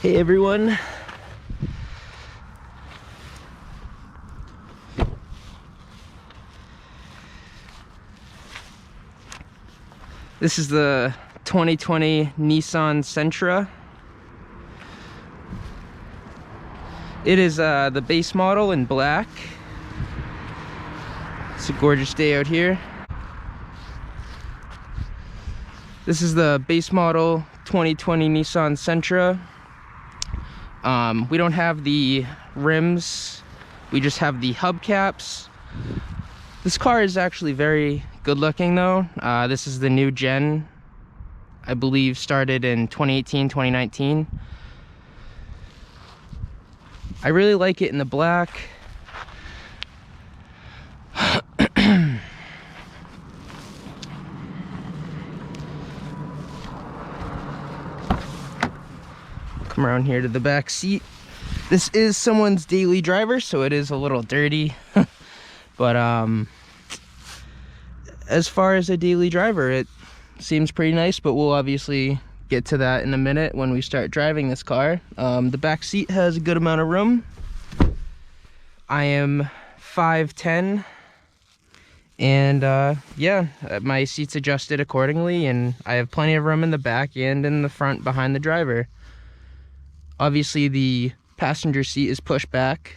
Hey everyone. This is the 2020 Nissan Sentra. It is the base model in black. It's a gorgeous day out here. This is the base model 2020 Nissan Sentra. We don't have the rims, we just have the hubcaps. This car is actually very good looking though. This is the new gen, I believe started in 2018, 2019. I really like it in the black. Come around here to the back seat. This is someone's daily driver, so it is a little dirty. But as far as a daily driver, it seems pretty nice, but we'll obviously get to that in a minute when we start driving this car. The back seat has a good amount of room. I am 5'10", and yeah, my seat's adjusted accordingly, and I have plenty of room in the back and in the front behind the driver. Obviously the passenger seat is pushed back,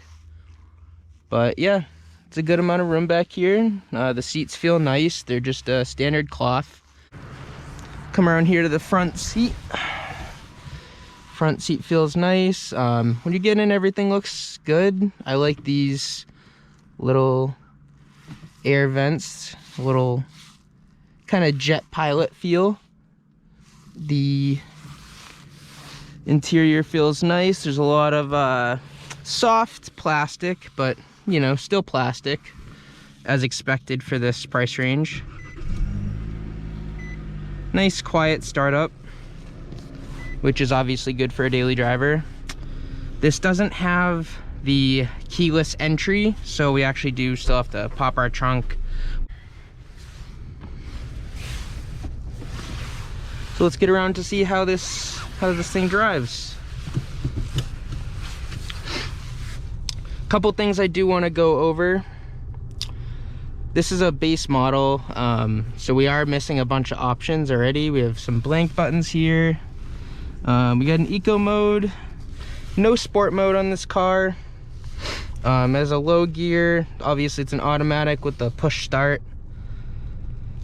but yeah, it's a good amount of room back here. The seats feel nice. They're just a standard cloth. Come around here to the front seat. Front seat feels nice. When you get in, everything looks good. I like these little air vents, a little kind of jet pilot feel. The interior feels nice. There's a lot of soft plastic, but you know, still plastic as expected for this price range. Nice quiet startup, which is obviously good for a daily driver. This doesn't have the keyless entry, so we actually do still have to pop our trunk. So let's get around to see how this thing drives. Couple things I do want to go over. This is a base model, so we are missing a bunch of options already. We have some blank buttons here. We got an eco mode, no sport mode on this car. As a low gear, obviously it's an automatic with the push start.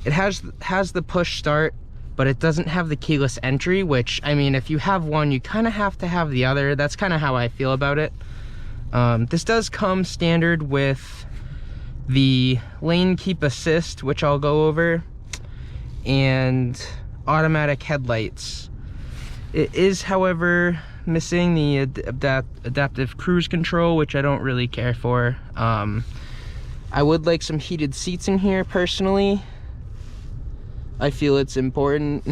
It has the push start, but it doesn't have the keyless entry, which, I mean, if you have one, you kind of have to have the other. That's kind of how I feel about it. This does come standard with the lane keep assist, which I'll go over, and automatic headlights. It is, however, missing the adaptive cruise control, which I don't really care for. I would like some heated seats in here personally. I feel it's important,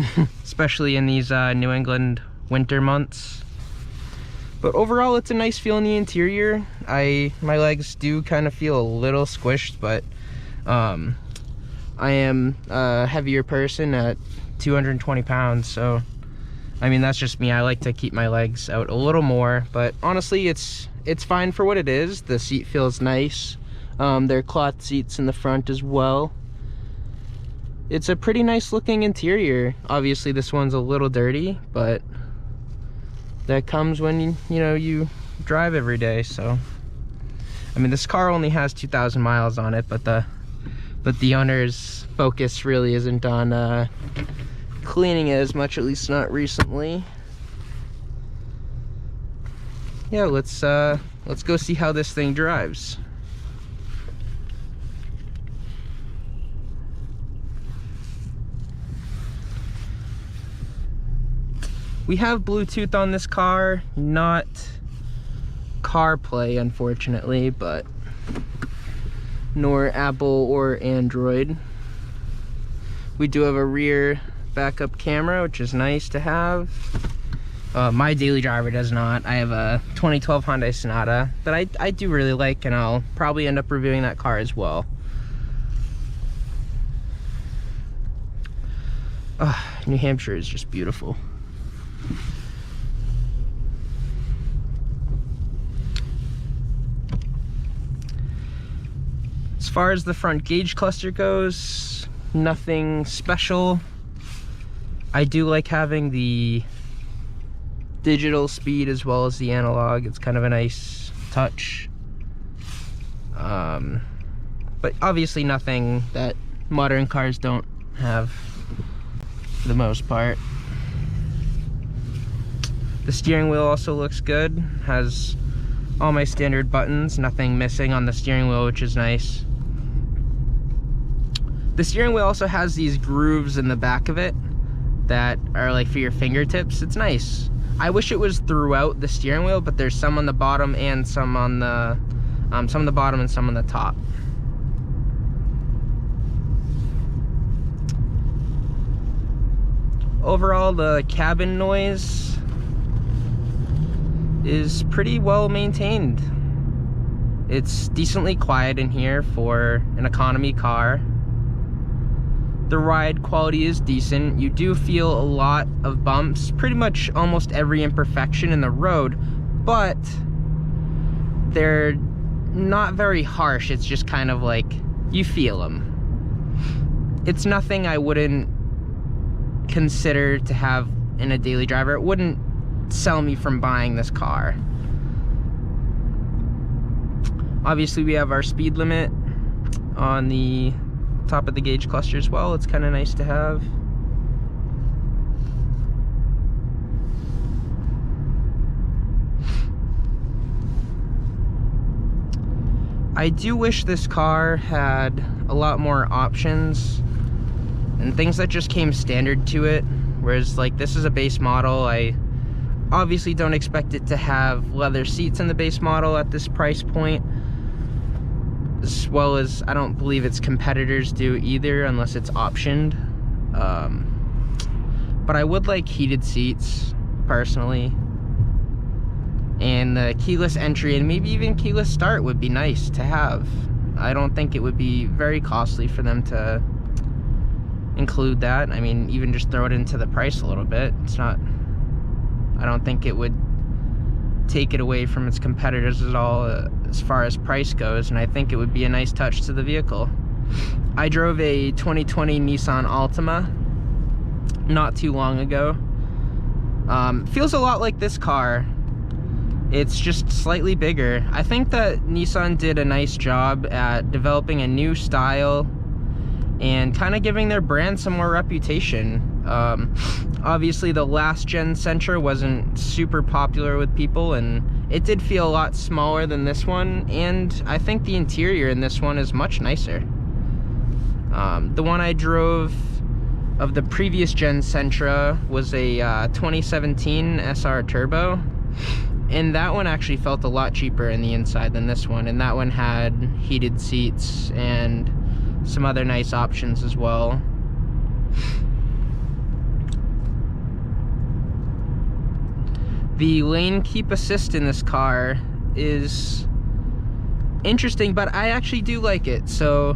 especially in these New England winter months. But overall, it's a nice feel in the interior. My legs do kind of feel a little squished, but I am a heavier person at 220 pounds, so I mean, that's just me. I like to keep my legs out a little more, but honestly, it's fine for what it is. The seat feels nice. There are cloth seats in the front as well. It's a pretty nice looking interior. Obviously this one's a little dirty, but that comes when you drive every day. So I mean, this car only has 2,000 miles on it, but the owner's focus really isn't on cleaning it as much, at least not recently. Yeah, let's go see how this thing drives. We have Bluetooth on this car, not CarPlay, unfortunately, but nor Apple or Android. We do have a rear backup camera, which is nice to have. My daily driver does not. I have a 2012 Hyundai Sonata that I do really like, and I'll probably end up reviewing that car as well. New Hampshire is just beautiful. far as the front gauge cluster goes, nothing special. I do like having the digital speed as well as the analog. It's kind of a nice touch. But obviously nothing that modern cars don't have for the most part. The steering wheel also looks good. Has all my standard buttons, nothing missing on the steering wheel, which is nice. The steering wheel also has these grooves in the back of it that are like for your fingertips. It's nice. I wish it was throughout the steering wheel, but there's some on the bottom and some on the bottom and some on the top. Overall, the cabin noise is pretty well maintained. It's decently quiet in here for an economy car. The ride quality is decent. You do feel a lot of bumps, pretty much almost every imperfection in the road, but they're not very harsh. It's just kind of like, you feel them. It's nothing I wouldn't consider to have in a daily driver. It wouldn't sell me from buying this car. Obviously we have our speed limit on the top of the gauge cluster as well. It's kind of nice to have. I do wish this car had a lot more options and things that just came standard to it, whereas like this is a base model. I obviously don't expect it to have leather seats in the base model at this price point, as well as I don't believe its competitors do either unless it's optioned. But I would like heated seats personally, and the keyless entry and maybe even keyless start would be nice to have. I don't think it would be very costly for them to include that. I mean, even just throw it into the price a little bit. It's not, I don't think it would take it away from its competitors at all as far as price goes, and I think it would be a nice touch to the vehicle. I drove a 2020 Nissan Altima not too long ago. Feels a lot like this car. It's just slightly bigger. I think that Nissan did a nice job at developing a new style and kind of giving their brand some more reputation. Obviously the last gen Sentra wasn't super popular with people, and it did feel a lot smaller than this one, and I think the interior in this one is much nicer. The one I drove of the previous gen Sentra was a 2017 SR Turbo, and that one actually felt a lot cheaper in the inside than this one, and that one had heated seats and some other nice options as well. The lane keep assist in this car is interesting, but I actually do like it. So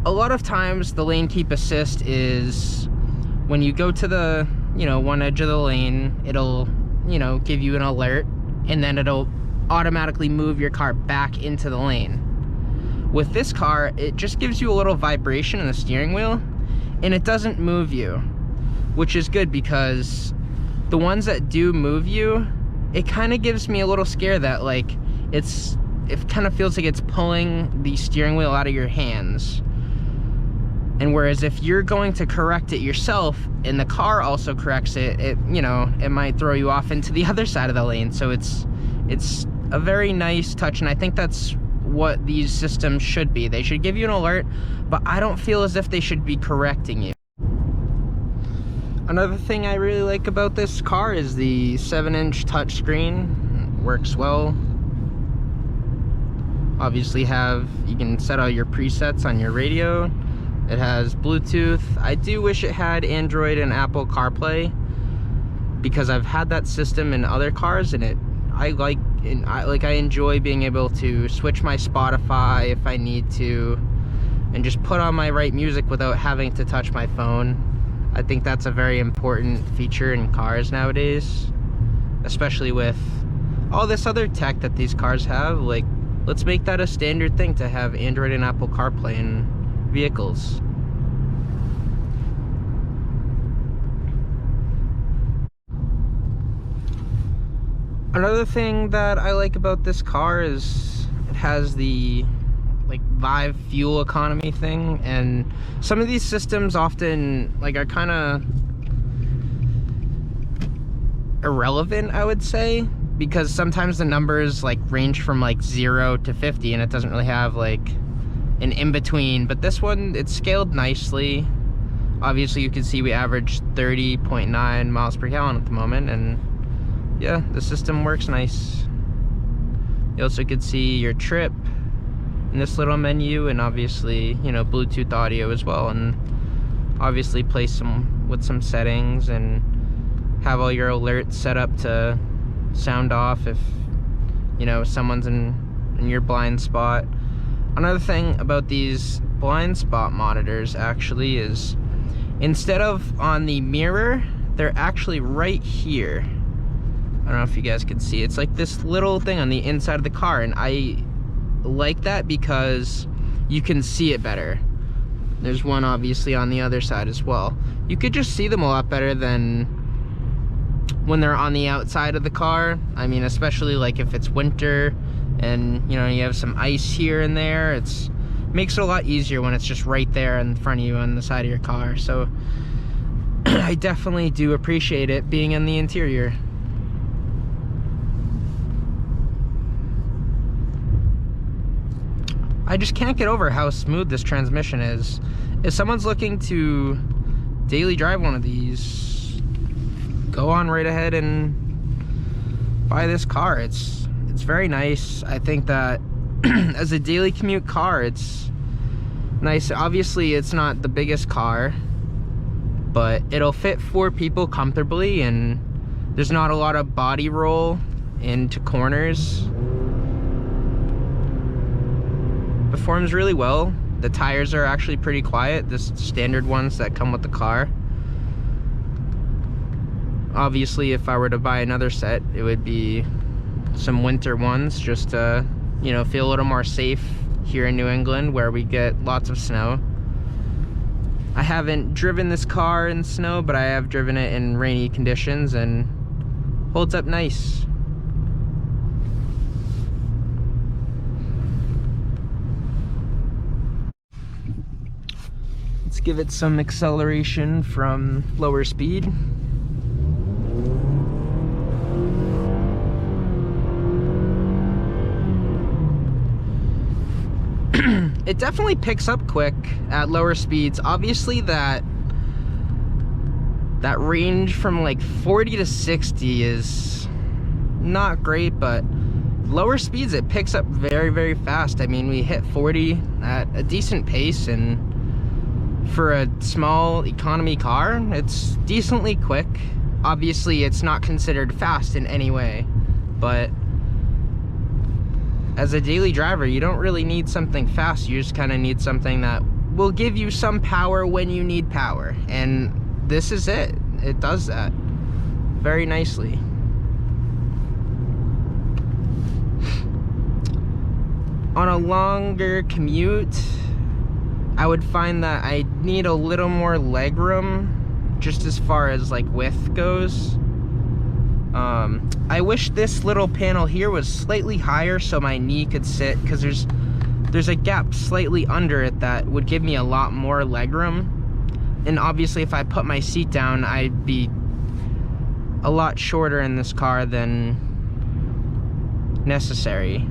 a lot of times the lane keep assist is when you go to the, one edge of the lane, it'll, give you an alert, and then it'll automatically move your car back into the lane. With this car, it just gives you a little vibration in the steering wheel, and it doesn't move you, which is good, because the ones that do move you, it kind of gives me a little scare that like it kind of feels like it's pulling the steering wheel out of your hands. And whereas if you're going to correct it yourself and the car also corrects it, it might throw you off into the other side of the lane. So it's a very nice touch, and I think that's what these systems should be. They should give you an alert, but I don't feel as if they should be correcting you. Another thing I really like about this car is the 7-inch touchscreen. It works well. Obviously you can set all your presets on your radio. It has Bluetooth. I do wish it had Android and Apple CarPlay, because I've had that system in other cars, and I enjoy being able to switch my Spotify if I need to, and just put on my right music without having to touch my phone. I think that's a very important feature in cars nowadays, especially with all this other tech that these cars have, like let's make that a standard thing to have Android and Apple CarPlay in vehicles. Another thing that I like about this car is it has the like Vive fuel economy thing, and some of these systems often like are kind of irrelevant, I would say, because sometimes the numbers like range from like 0 to 50 and it doesn't really have like an in-between. But this one, it's scaled nicely. Obviously you can see we average 30.9 miles per gallon at the moment, and yeah, the system works nice. You also could see your trip in this little menu, and obviously, you know, Bluetooth audio as well, and obviously play with some settings, and have all your alerts set up to sound off if, you know, someone's in your blind spot. Another thing about these blind spot monitors actually is instead of on the mirror, they're actually right here. I don't know if you guys can see. It's like this little thing on the inside of the car, and I like that because you can see it better. There's one obviously on the other side as well. You could just see them a lot better than when they're on the outside of the car. I mean, especially like if it's winter and, you know, you have some ice here and there, it makes it a lot easier when it's just right there in front of you on the side of your car. So I definitely do appreciate it being in the interior. I just can't get over how smooth this transmission is. If someone's looking to daily drive one of these, go on right ahead and buy this car. It's very nice. I think that as a daily commute car, it's nice. Obviously, it's not the biggest car, but it'll fit 4 people comfortably, and there's not a lot of body roll into corners. Performs really well. The tires are actually pretty quiet, the standard ones that come with the car. Obviously, if I were to buy another set, it would be some winter ones, just to, you know, feel a little more safe here in New England where we get lots of snow. I haven't driven this car in snow, but I have driven it in rainy conditions and holds up nice. Let's give it some acceleration from lower speed. It definitely picks up quick at lower speeds. Obviously that range from like 40 to 60 is not great, but lower speeds it picks up very, very fast. I mean, we hit 40 at a decent pace, and for a small economy car, it's decently quick. Obviously, it's not considered fast in any way, but as a daily driver, you don't really need something fast. You just kind of need something that will give you some power when you need power, and this is it. It does that very nicely. On a longer commute, I would find that I need a little more legroom, just as far as like width goes. I wish this little panel here was slightly higher so my knee could sit, because there's a gap slightly under it that would give me a lot more legroom. And obviously if I put my seat down, I'd be a lot shorter in this car than necessary.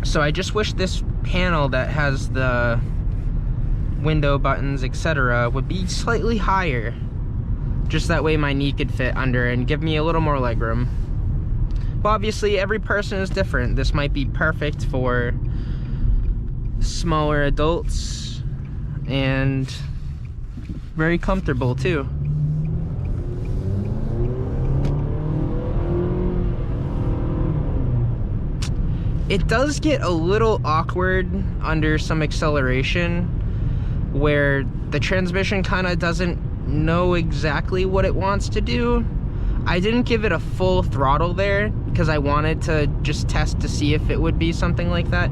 So I just wish this panel that has the window buttons, etc., would be slightly higher. Just that way my knee could fit under and give me a little more legroom. But obviously every person is different. This might be perfect for smaller adults and very comfortable too. It does get a little awkward under some acceleration where the transmission kind of doesn't know exactly what it wants to do. I didn't give it a full throttle there because I wanted to just test to see if it would be something like that.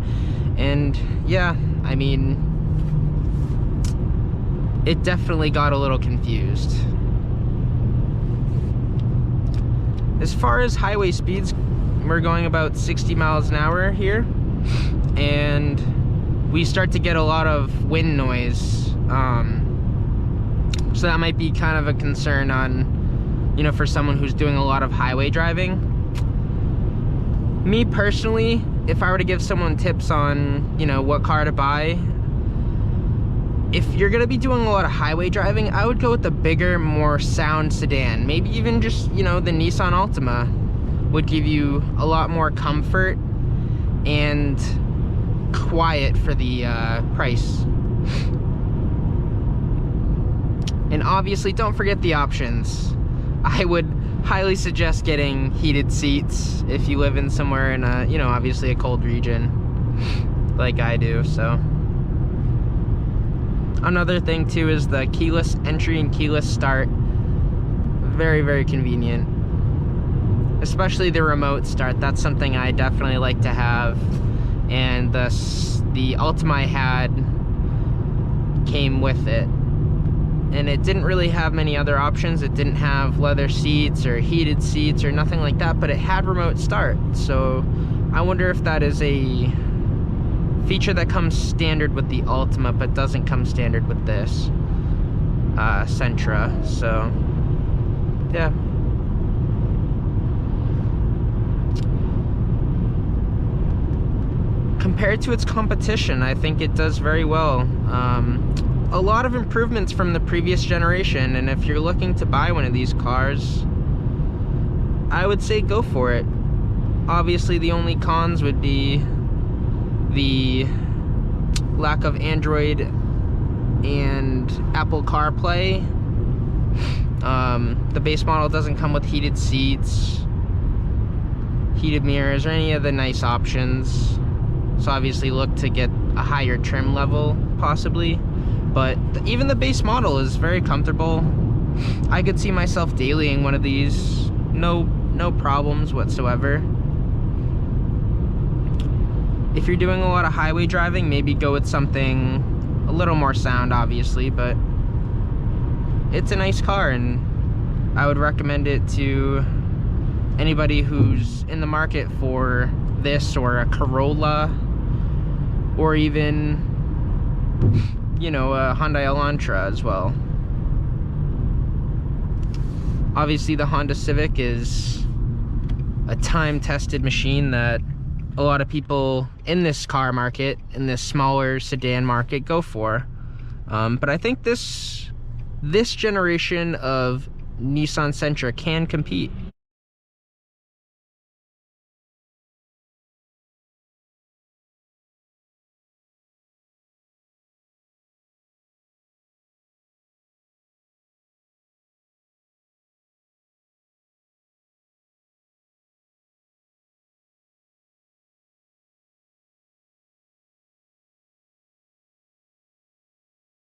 And yeah, I mean, it definitely got a little confused. As far as highway speeds, we're going about 60 miles an hour here, and we start to get a lot of wind noise. So that might be kind of a concern on, you know, for someone who's doing a lot of highway driving. Me personally, if I were to give someone tips on, you know, what car to buy, if you're gonna be doing a lot of highway driving, I would go with the bigger, more sound sedan. Maybe even just, you know, the Nissan Altima would give you a lot more comfort and quiet for the price. And obviously, don't forget the options. I would highly suggest getting heated seats if you live in somewhere in a, you know, obviously a cold region like I do. So another thing too is the keyless entry and keyless start. Very, very convenient, especially the remote start. That's something I definitely like to have. And the Altima I had came with it, and it didn't really have many other options. It didn't have leather seats or heated seats or nothing like that, but it had remote start. So I wonder if that is a feature that comes standard with the Altima but doesn't come standard with this Sentra. So yeah. Compared to its competition, I think it does very well. A lot of improvements from the previous generation, and if you're looking to buy one of these cars, I would say go for it. Obviously, the only cons would be the lack of Android and Apple CarPlay. The base model doesn't come with heated seats, heated mirrors, or any of the nice options. So obviously look to get a higher trim level, possibly. But even the base model is very comfortable. I could see myself dailying one of these, no problems whatsoever. If you're doing a lot of highway driving, maybe go with something a little more sound, obviously, but it's a nice car, and I would recommend it to anybody who's in the market for this, or a Corolla, or even, you know, a Hyundai Elantra as well. Obviously, the Honda Civic is a time-tested machine that a lot of people in this car market, in this smaller sedan market, go for. But I think this generation of Nissan Sentra can compete.